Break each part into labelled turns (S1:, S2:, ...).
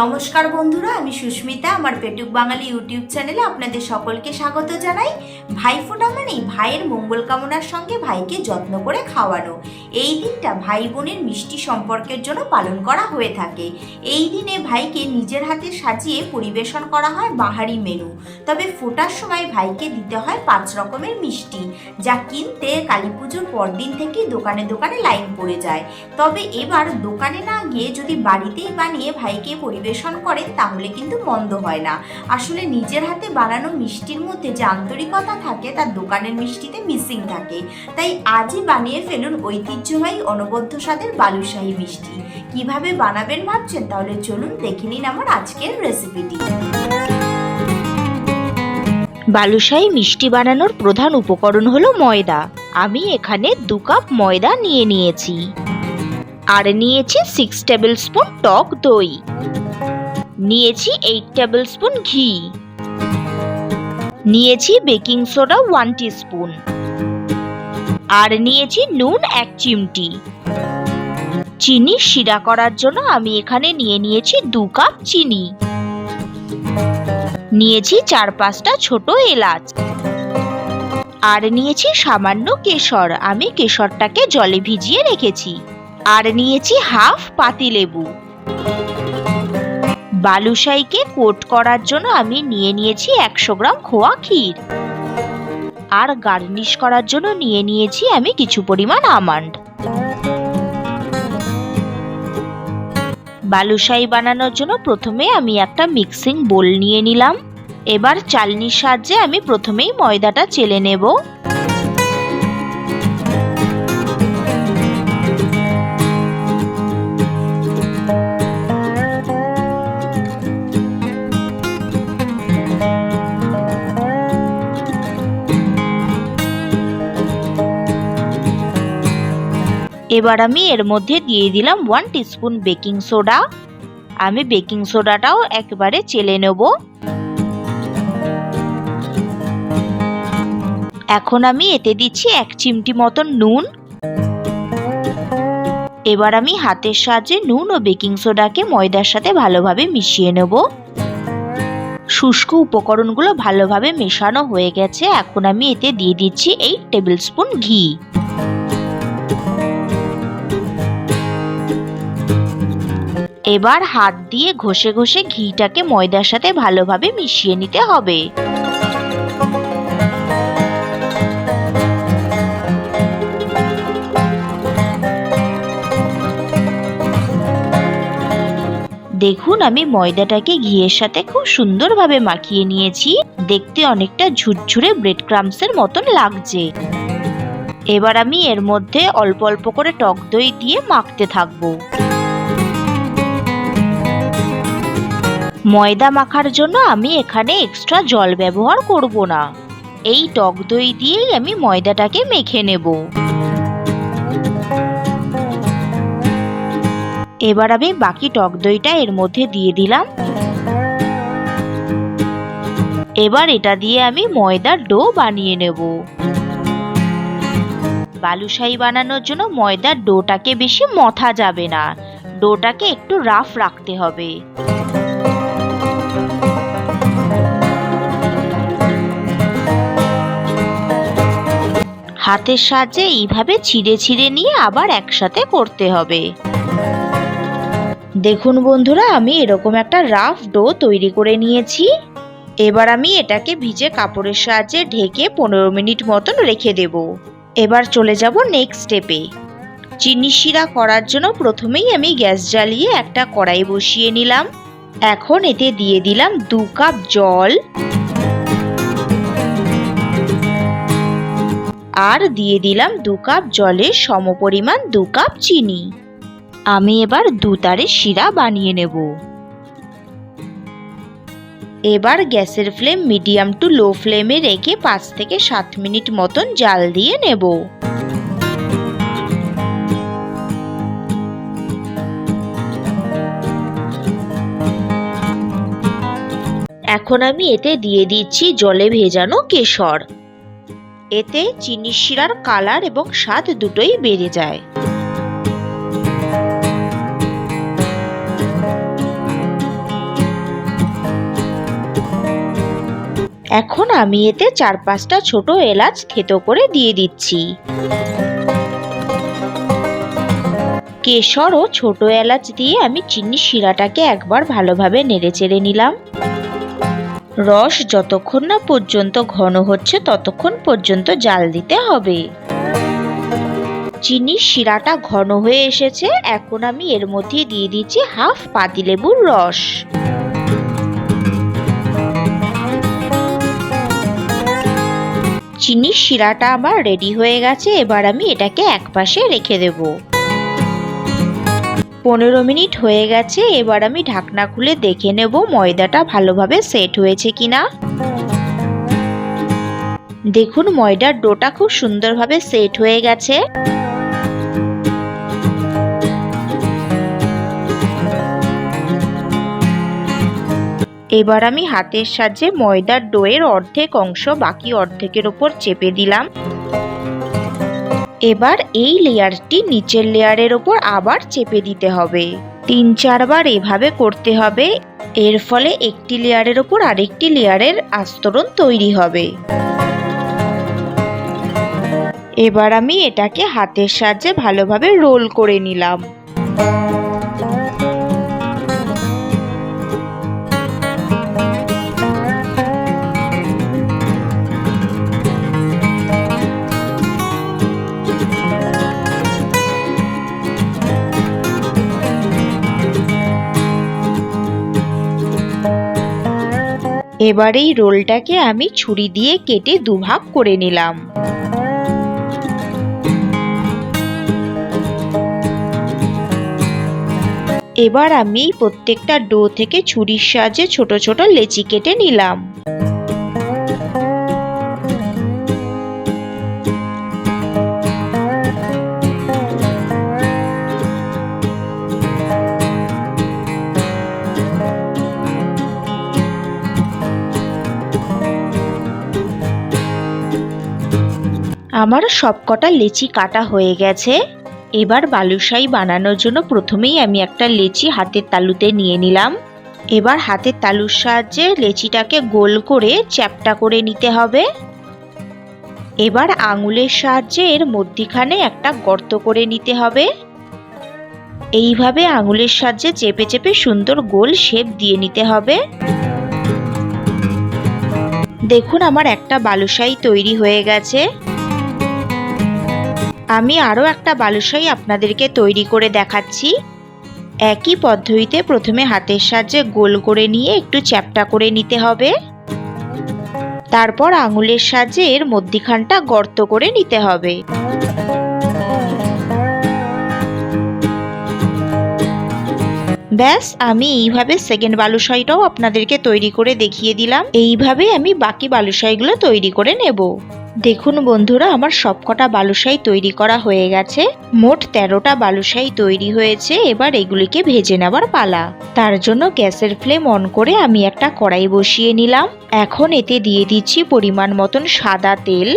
S1: নমস্কার বন্ধুরা, আমি সুস্মিতা। আমার পেটুক বাঙালি ইউটিউব চ্যানেলে আপনাদের সকলকে স্বাগত জানাই। ভাইফোঁটা মানেই ভাইয়ের মঙ্গল কামনার সঙ্গে ভাইকে যত্ন করে খাওয়ানো। এই দিনটা ভাই বোনের মিষ্টি সম্পর্কের জন্য পালন করা হয়ে থাকে। এই দিনে ভাইকে নিজের হাতে সাজিয়ে পরিবেশন করা হয় বাহারি মেনু। তবে ফোঁটার সময় ভাইকে দিতে হয় 5 রকমের মিষ্টি, যা কিনতে কালী পুজোর পরদিন থেকেই দোকানে দোকানে লাইন পড়ে যায়। তবে এবার দোকানে না গিয়ে যদি বাড়িতেই বানিয়ে ভাইকে পরিবেশন করেন তাহলে কিন্তু মন্দ হয় না। আসলে নিজের হাতে বানানো মিষ্টির মধ্যে যে আন্তরিকতা থাকে তা দোকানের মিষ্টিতে মিসিং থাকে। তাই আজই বানিয়ে ফেলুন ঐতিহ্যবাহী অনবদ্য স্বাদের বালুশাহী মিষ্টি। কিভাবে বানাবেন ভাবছেন? তাহলে চলুন দেখে নিন আমার আজকের রেসিপিটি।
S2: বালুশাহী মিষ্টি বানানোর প্রধান উপকরণ হলো ময়দা। আমি এখানে 2 কাপ ময়দা নিয়েছি। আর নিয়েছি 6 টেবিল স্পুন টক দই, নিয়েছি 8 টেবিল স্পুন ঘি, নিয়েছি বেকিং সোডা 1 টিস্পুন, আর নিয়েছি নুন 1 চিমটি। চিনি শিরা করার জন্য আমি এখানে নিয়েছি 2 কাপ চিনি, নিয়েছি 4-5টা ছোট এলাচ, আর নিয়েছি সামান্য কেশর। আমি কেশরটাকে জলে ভিজিয়ে রেখেছি। আর নিয়েছি হাফ পাতিলেবু। বালুশাহীকে কোট করার জন্য আমি নিয়েছি 100 গ্রাম খোয়া ক্ষীর। আর গার্নিশ করার জন্য নিয়েছি আমি কিছু পরিমাণ আমন্ড। বালুশাহী বানানোর জন্য প্রথমে আমি একটা মিক্সিং বোল নিয়ে নিলাম। এবার চালনির সাহায্যে আমি প্রথমেই ময়দাটা চেলে নেব। এবার আমি এর মধ্যে দিয়ে দিলাম 1 টিস্পুন বেকিং সোডা। আমি বেকিং সোডাটাও একবারে চেলে নেব। এখন আমি এতে দিচ্ছি 1 চিমটি মতন নুন। এবার আমি হাতের সাহায্যে নুন ও বেকিং সোডাকে ময়দার সাথে ভালোভাবে মিশিয়ে নেব। শুষ্ক উপকরণগুলো ভালোভাবে মেশানো হয়ে গেছে। এখন আমি এতে দিয়ে দিচ্ছি 8 টেবিল স্পুন ঘি। এবার হাত দিয়ে ঘষে ঘষে ঘিটাকে ময়দার সাথে ভালোভাবে মিশিয়ে নিতে হবে। দেখুন, আমি ময়দাটাকে ঘিয়ের সাথে খুব সুন্দরভাবে মাখিয়ে নিয়েছি। দেখতে অনেকটা ঝুরঝুরে ব্রেড ক্রাম্বসের মতন লাগছে। এবার আমি এর মধ্যে অল্প অল্প করে টক দই দিয়ে মাখতে থাকবো। ময়দা মাখার জন্য আমি এখানে এক্সট্রা জল ব্যবহার করব না। এই টক দই দিয়েই আমি ময়দাটাকে মেখে নেব। এবার আমি বাকি টক দইটা এর মধ্যে দিয়ে দিলাম। এবার এটা দিয়ে আমি ময়দার ডো বানিয়ে নেব। বালুশাহী বানানোর জন্য ময়দার ডোটাকে বেশি মথা যাবে না। ডোটাকে একটু রাফ রাখতে হবে। হাতের সাহায্যে এইভাবে ছিঁড়ে ছিঁড়ে নিয়ে আবার একসাথে করতে হবে। দেখুন বন্ধুরা, আমি এরকম একটা রাফ ডো তৈরি করে নিয়েছি। এবার আমি এটাকে ভিজে কাপড়ের সাহায্যে ঢেকে 15 মিনিট মতন রেখে দেব। এবার চলে যাব নেক্সট স্টেপে। চিনি শিরা করার জন্য প্রথমেই আমি গ্যাস জ্বালিয়ে একটা কড়াই বসিয়ে নিলাম। এখন এতে দিয়ে দিলাম 2 কাপ জল, আর দিয়ে দিলাম 2 কাপ জলের সমপরিমাণ 2 কাপ চিনি। আমি এবার 2 তারের শিরা বানিয়ে নেব। এবার গ্যাসের ফ্লেম মিডিয়াম টু লো ফ্লেমে রেখে 5 থেকে 7 মিনিট মতন জাল দিয়ে নেব। এখন আমি এতে দিয়ে দিচ্ছি জলে ভেজানো কেশর। এতে চিনি শিরার কালার এবং স্বাদ দুটোই বেড়ে যায়। এখন আমি এতে 4-5টা ছোট এলাচ থেতো করে দিয়ে দিচ্ছি। কেশর ও ছোট এলাচ দিয়ে আমি চিনির শিরাটাকে একবার ভালোভাবে নেড়েচেড়ে নিলাম। রস যতক্ষণ না পর্যন্ত ঘন হচ্ছে ততক্ষণ পর্যন্ত জাল দিতে হবে। চিনির শিরাটা ঘন হয়ে এসেছে, এখন আমি এর মধ্যে দিয়ে দিচ্ছি হাফ পাতিলেবুর রস। চিনির শিরাটা আমার রেডি হয়ে গেছে, এবার আমি এটাকে একপাশে রেখে দেব। 15 মিনিট হয়ে গেছে, এবার আমি ঢাকনা খুলে দেখে নেব ময়দাটা ভালোভাবে সেট হয়েছে কিনা। দেখুন ময়দার ডোটা খুব সুন্দরভাবে সেট হয়ে গেছে। এবার আমি হাতের সাহায্যে ময়দার ডোয়ের অর্ধেক অংশ বাকি অর্ধেকের ওপর চেপে দিলাম। এবার এই লেয়ারটি নিচের লেয়ারের ওপর আবার চেপে দিতে হবে। 3-4 বার এভাবে করতে হবে, এর ফলে একটি লেয়ারের ওপর আরেকটি লেয়ারের আস্তরণ তৈরি হবে। এবার আমি এটাকে হাতের সাহায্যে ভালোভাবে রোল করে নিলাম। এবার এই রোলটাকে আমি ছুরি দিয়ে কেটে দুভাগ করে নিলাম। এবার আমি প্রত্যেকটা ডো থেকে ছুরির সাহায্যে ছোট ছোট লেচি কেটে নিলাম। আমার সবকটা লেচি কাটা হয়ে গেছে। এবার বালুশাহি বানানোর জন্য প্রথমেই আমি একটা লেচি হাতের তালুতে নিয়ে নিলাম। এবার হাতের তালুর সাহায্যে লেচিটাকে গোল করে চ্যাপ্টা করে নিতে হবে। এবার আঙুলের সাহায্যে এর মধ্যিখানে একটা গর্ত করে নিতে হবে। এইভাবে আঙুলের সাহায্যে চেপে চেপে সুন্দর গোল শেপ দিয়ে নিতে হবে। দেখুন আমার একটা বালুশাহি তৈরি হয়ে গেছে। আমি আরও একটা বালুশাহি আপনাদেরকে তৈরি করে দেখাচ্ছি। একই পদ্ধতিতে প্রথমে হাতের সাহায্যে গোল করে নিয়ে একটু চ্যাপ্টা করে নিতে হবে। তারপর আঙুলের সাহায্যে এর মধ্যিখানটা গর্ত করে নিতে হবে। ব্যাস, আমি এইভাবে সেকেন্ড বালুশাহিটাও আপনাদেরকে তৈরি করে দেখিয়ে দিলাম। এইভাবে আমি বাকি বালুশাহিগুলো তৈরি করে নেব। দেখুন বন্ধুরা, আমার সবকটা বালুশাহি তৈরি করা হয়ে গেছে। মোট 13টা বালুশাহি তৈরি হয়েছে। এবার এগুলিকে ভেজে নেবার পালা। তার জন্য গ্যাসের ফ্লেম অন করে আমি একটা কড়াই বসিয়ে নিলাম। এখন এতে দিয়ে দিচ্ছি পরিমাণ মতন সাদা তেল।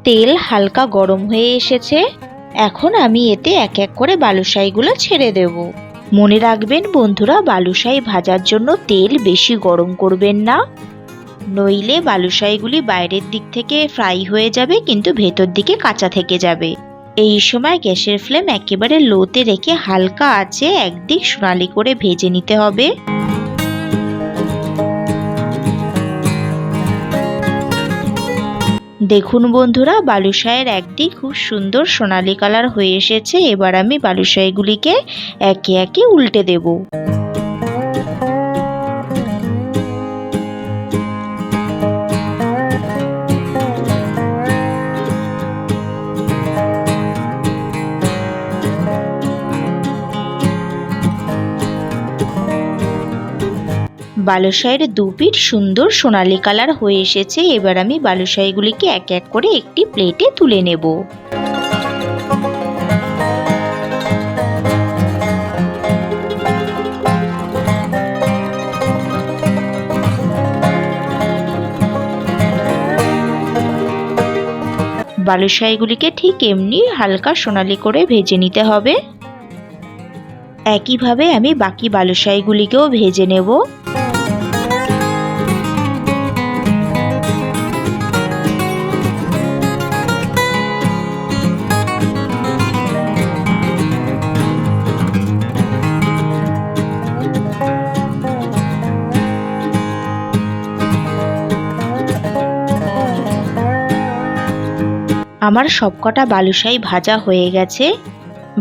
S2: তেল হালকা গরম হয়ে এসেছে। এখন আমি এতে এক এক করে বালুশাহিগুলো ছেড়ে দেব। মনে রাখবেন বন্ধুরা, বালুশাহি ভাজার জন্য তেল বেশি গরম করবেন না, নইলে বালুশাহিগুলি বাইরের দিক থেকে ফ্রাই হয়ে যাবে কিন্তু ভেতর দিকে কাঁচা থেকে যাবে। এই সময় গ্যাসের ফ্লেম একেবারে লোতে রেখে হালকা আঁচে একদিক সোনালি করে ভেজে নিতে হবে। দেখুন বন্ধুরা, বালুশাহির একদিক খুব সুন্দর সোনালি কালার হয়ে এসেছে। এবার আমি বালুশাহিগুলিকে একে একে উল্টে দেব। বালুশাহির দু পিঠ সুন্দর সোনালি কালার হয়ে এসেছে। এবার আমি বালুশাহিগুলিকে এক এক করে একটি প্লেটে তুলে নেব। বালুশাহিগুলিকে ঠিক এমনি হালকা সোনালি করে ভেজে নিতে হবে। একইভাবে আমি বাকি বালুশাহিগুলিকেও ভেজে নেব। আমার সবকটা বালুশাহি ভাজা হয়ে গেছে।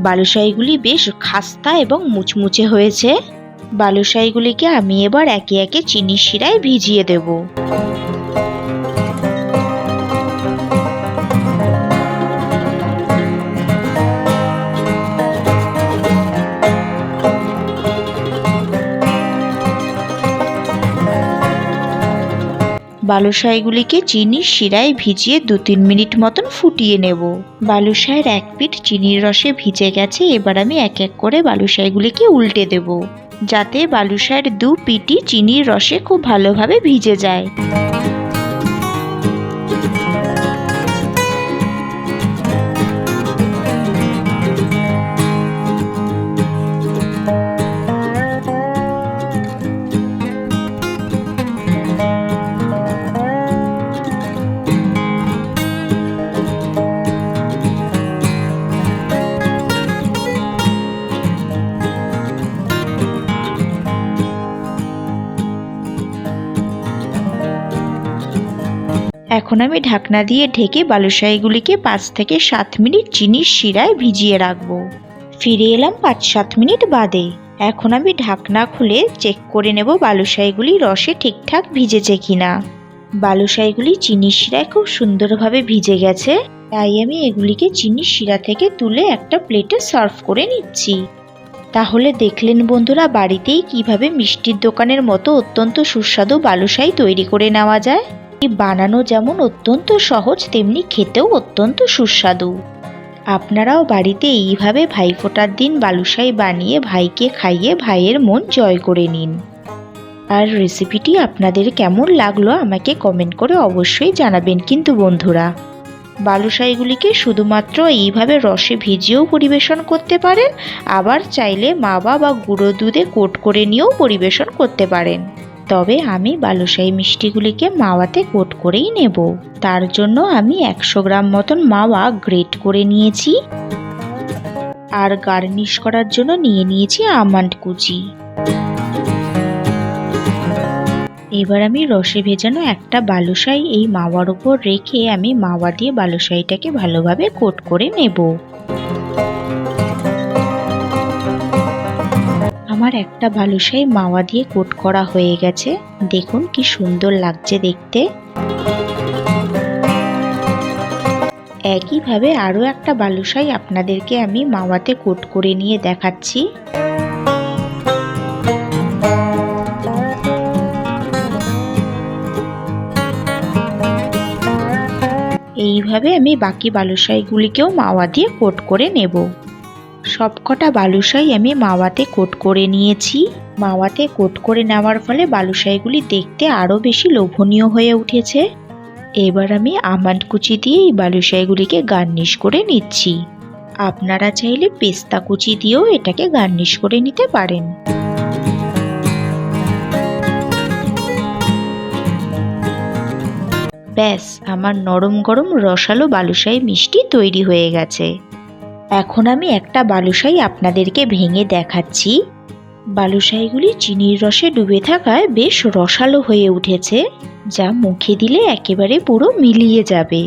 S2: বালুশাহিগুলি বেশ খাস্তা এবং মুচমুচে হয়েছে। বালুশাহিগুলিকে আমি এবার একে একে চিনির শিরায় ভিজিয়ে দেব। বালুশাহিগুলিকে চিনির শিরায় ভিজিয়ে 2-3 মিনিট মতন ফুটিয়ে নেব। বালুশাহির এক পিঠ চিনির রসে ভিজে গেছে। এবার আমি এক এক করে বালুশাহিগুলিকে উল্টে দেব, যাতে বালুশাহির 2 পিঠই চিনির রসে খুব ভালোভাবে ভিজে যায়। এখন আমি ঢাকনা দিয়ে ঢেকে বালুশাহিগুলিকে 5 থেকে 7 মিনিট চিনির শিরায় ভিজিয়ে রাখবো। ফিরে এলাম 5-7 মিনিট বাদে। এখন আমি ঢাকনা খুলে চেক করে নেব বালুশাহিগুলি রসে ঠিকঠাক ভিজেছে কিনা। বালুশাহিগুলি চিনির শিরায় খুব সুন্দরভাবে ভিজে গেছে, তাই আমি এগুলিকে চিনির শিরা থেকে তুলে একটা প্লেটে সার্ভ করে নিচ্ছি। তাহলে দেখলেন বন্ধুরা, বাড়িতেই কিভাবে মিষ্টির দোকানের মতো অত্যন্ত সুস্বাদু বালুশাহি তৈরি করে নেওয়া যায়। বানানো যেমন অত্যন্ত সহজ, তেমনি খেতেও অত্যন্ত সুস্বাদু। আপনারাও বাড়িতে এইভাবে ভাইফোঁটার দিন বালুশাহি বানিয়ে ভাইকে খাইয়ে ভাইয়ের মন জয় করে নিন। আর রেসিপিটি আপনাদের কেমন লাগলো আমাকে কমেন্ট করে অবশ্যই জানাবেন কিন্তু বন্ধুরা। বালুশাহিগুলিকে শুধুমাত্র এইভাবে রসে ভিজিয়েও পরিবেশন করতে পারেন, আবার চাইলে মাওয়া বা গুঁড়ো দুধে কোট করে নিয়েও পরিবেশন করতে পারেন। তবে আমি বালুশাহি মিষ্টিগুলিকে মাওয়াতে কোট করেই নেব। তার জন্য আমি 100 গ্রাম মতন মাওয়া গ্রেট করে নিয়েছি, আর গার্নিশ করার জন্য নিয়ে নিয়েছি আমন্ড কুচি। এবার আমি রসে ভেজানো একটা বালুশাহি এই মাওয়ার উপর রেখে আমি মাওয়া দিয়ে বালুশাহিটাকে ভালোভাবে কোট করে নেব। আমার একটা বালুশাহি মাওয়া দিয়ে কোট করা হয়ে গেছে। দেখুন কি সুন্দর লাগছে দেখতে। একইভাবে আরও একটা বালুশাহি আপনাদেরকে আমি মাওয়াতে কোট করে নিয়ে দেখাচ্ছি। এইভাবে আমি বাকি বালুশাহিগুলিকেও মাওয়া দিয়ে কোট করে নেব। সবকটা বালুশাহি আমি মাওয়াতে কোট করে নিয়েছি। মাওয়াতে কোট করে নেওয়ার ফলে বালুশাহিগুলি দেখতে আরও বেশি লোভনীয় হয়ে উঠেছে। এবার আমি আমন্ড কুচি দিয়ে এই বালুশাহিগুলিকে গার্নিশ করে নিচ্ছি। আপনারা চাইলে পেস্তা কুচি দিয়েও এটাকে গার্নিশ করে নিতে পারেন। ব্যাস, আমার নরম গরম রসালো বালুশাহি মিষ্টি তৈরি হয়ে গেছে। এখন আমি একটা বালুশাহি আপনাদেরকে ভেঙে দেখাচ্ছি। বালুশাহিগুলি চিনির রসে ডুবে থাকায় বেশ রসালো হয়ে উঠেছে, যা মুখে দিলে একেবারে পুরো মিলিয়ে যাবে।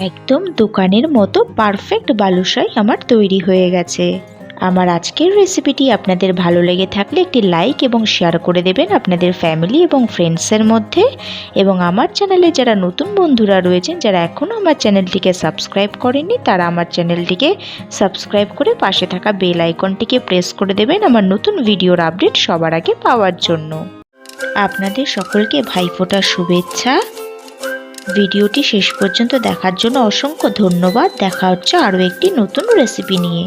S2: একদম দোকানের মতো পারফেক্ট বালুশাহি আমার তৈরি হয়ে গেছে। আমার আজকের রেসিপিটি আপনাদের ভালো লেগে থাকলে একটি লাইক এবং শেয়ার করে দেবেন আপনাদের ফ্যামিলি এবং ফ্রেন্ডসের মধ্যে। এবং আমার চ্যানেলে যারা নতুন বন্ধুরা রয়েছেন, যারা এখনও আমার চ্যানেলটিকে সাবস্ক্রাইব করেননি, তারা আমার চ্যানেলটিকে সাবস্ক্রাইব করে পাশে থাকা বেল আইকনটিকে প্রেস করে দেবেন আমার নতুন ভিডিওর আপডেট সবার আগে পাওয়ার জন্য। আপনাদের সকলকে ভাইফোঁটার শুভেচ্ছা। ভিডিওটি শেষ পর্যন্ত দেখার জন্য অসংখ্য ধন্যবাদ। দেখা হচ্ছে আরও একটি নতুন রেসিপি নিয়ে।